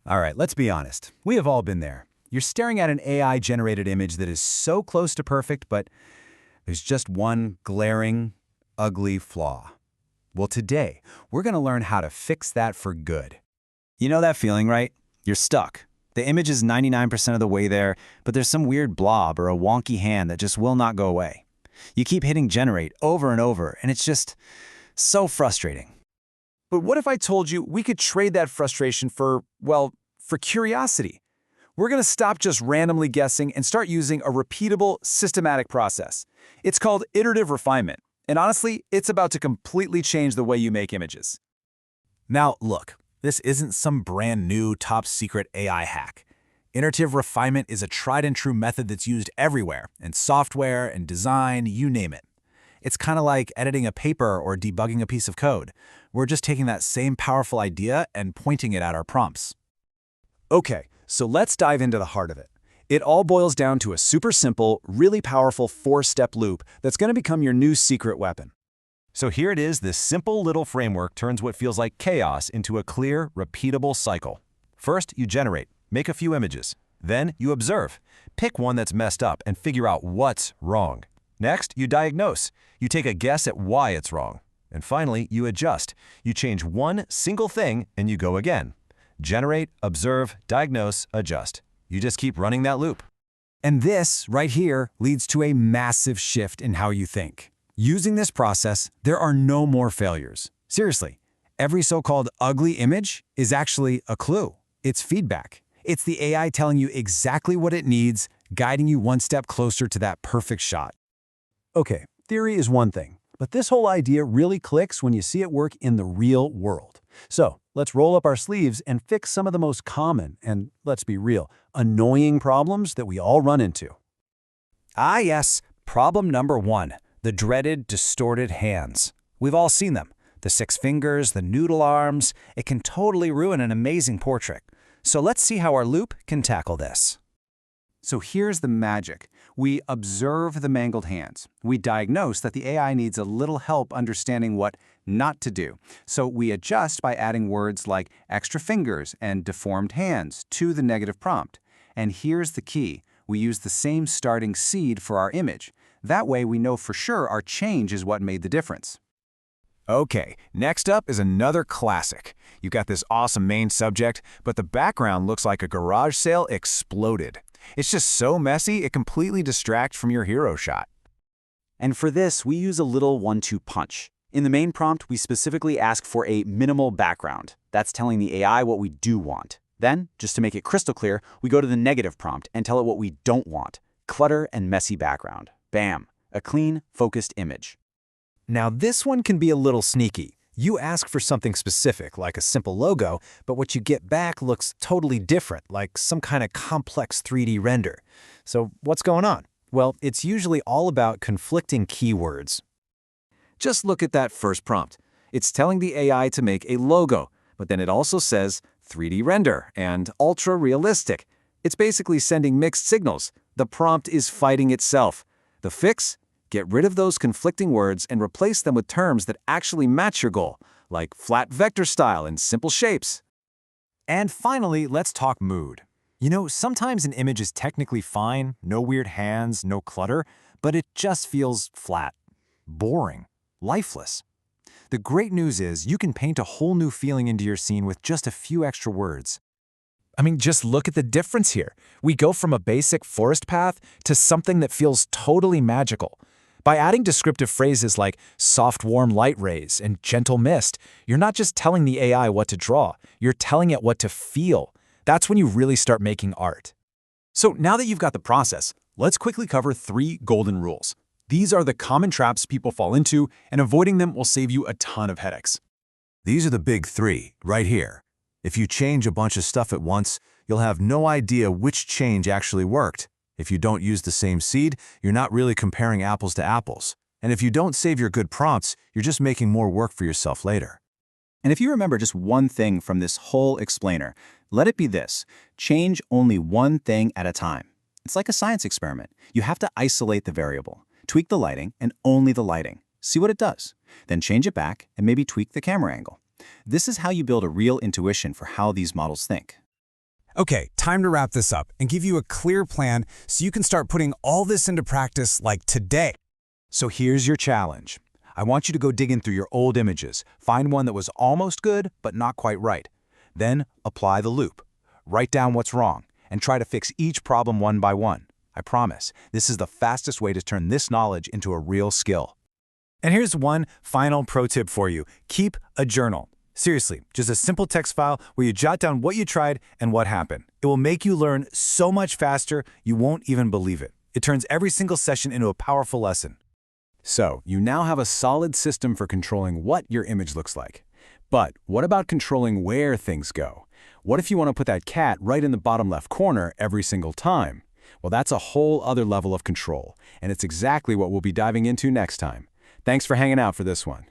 All right, let's be honest. We have all been there. You're staring at an AI-generated image that is so close to perfect, but there's just one glaring, ugly flaw. Well, today, we're going to learn how to fix that for good. You know that feeling, right? You're stuck. The image is 99% of the way there, but there's some weird blob or a wonky hand that just will not go away. You keep hitting generate over and over, and it's just so frustrating. But what if I told you we could trade that frustration for, well, for curiosity? We're going to stop just randomly guessing and start using a repeatable, systematic process. It's called iterative refinement, and honestly, it's about to completely change the way you make images. Now, look, this isn't some brand new top-secret AI hack. Iterative refinement is a tried-and-true method that's used everywhere, in software and design, you name it. It's kind of like editing a paper or debugging a piece of code. We're just taking that same powerful idea and pointing it at our prompts. Okay, so let's dive into the heart of it. It all boils down to a super simple, really powerful 4-step loop that's going to become your new secret weapon. So here it is, this simple little framework turns what feels like chaos into a clear, repeatable cycle. First, you generate, make a few images. Then you observe. Pick one that's messed up and figure out what's wrong. Next, you diagnose. You take a guess at why it's wrong. And finally, you adjust. You change one single thing and you go again. Generate, observe, diagnose, adjust. You just keep running that loop. And this, right here, leads to a massive shift in how you think. Using this process, there are no more failures. Seriously, every so-called ugly image is actually a clue. It's feedback. It's the AI telling you exactly what it needs, guiding you one step closer to that perfect shot. Okay, theory is one thing, but this whole idea really clicks when you see it work in the real world. So, let's roll up our sleeves and fix some of the most common and, let's be real, annoying problems that we all run into. Ah yes, problem number 1, the dreaded distorted hands. We've all seen them. The 6 fingers, the noodle arms, it can totally ruin an amazing portrait. So let's see how our loop can tackle this. So here's the magic. We observe the mangled hands. We diagnose that the AI needs a little help understanding what not to do. So we adjust by adding words like extra fingers and deformed hands to the negative prompt. And here's the key. We use the same starting seed for our image. That way we know for sure our change is what made the difference. Okay, next up is another classic. You've got this awesome main subject, but the background looks like a garage sale exploded. It's just so messy, it completely distracts from your hero shot. And for this, we use a little 1-2 punch. In the main prompt, we specifically ask for a minimal background. That's telling the AI what we do want. Then, just to make it crystal clear, we go to the negative prompt and tell it what we don't want. Clutter and messy background. Bam! A clean, focused image. Now this one can be a little sneaky. You ask for something specific, like a simple logo, but what you get back looks totally different, like some kind of complex 3D render. So what's going on? Well, it's usually all about conflicting keywords. Just look at that first prompt. It's telling the AI to make a logo, but then it also says 3D render and ultra-realistic. It's basically sending mixed signals. The prompt is fighting itself. The fix? Get rid of those conflicting words and replace them with terms that actually match your goal, like flat vector style and simple shapes. And finally, let's talk mood. You know, sometimes an image is technically fine, no weird hands, no clutter, but it just feels flat, boring, lifeless. The great news is you can paint a whole new feeling into your scene with just a few extra words. I mean, just look at the difference here. We go from a basic forest path to something that feels totally magical. By adding descriptive phrases like soft warm light rays and gentle mist, you're not just telling the AI what to draw, you're telling it what to feel. That's when you really start making art. So now that you've got the process, let's quickly cover 3 golden rules. These are the common traps people fall into, and avoiding them will save you a ton of headaches. These are the big 3, right here. If you change a bunch of stuff at once, you'll have no idea which change actually worked. If you don't use the same seed, you're not really comparing apples to apples. And if you don't save your good prompts, you're just making more work for yourself later. And if you remember just one thing from this whole explainer, let it be this: change only one thing at a time. It's like a science experiment. You have to isolate the variable, tweak the lighting, and only the lighting. See what it does. Then change it back and maybe tweak the camera angle. This is how you build a real intuition for how these models think. Okay, time to wrap this up and give you a clear plan so you can start putting all this into practice like today. So here's your challenge. I want you to go digging through your old images, find one that was almost good but not quite right. Then apply the loop. Write down what's wrong and try to fix each problem one by one. I promise, this is the fastest way to turn this knowledge into a real skill. And here's one final pro tip for you. Keep a journal. Seriously, just a simple text file where you jot down what you tried and what happened. It will make you learn so much faster, you won't even believe it. It turns every single session into a powerful lesson. So, you now have a solid system for controlling what your image looks like. But what about controlling where things go? What if you want to put that cat right in the bottom left corner every single time? Well, that's a whole other level of control, and it's exactly what we'll be diving into next time. Thanks for hanging out for this one.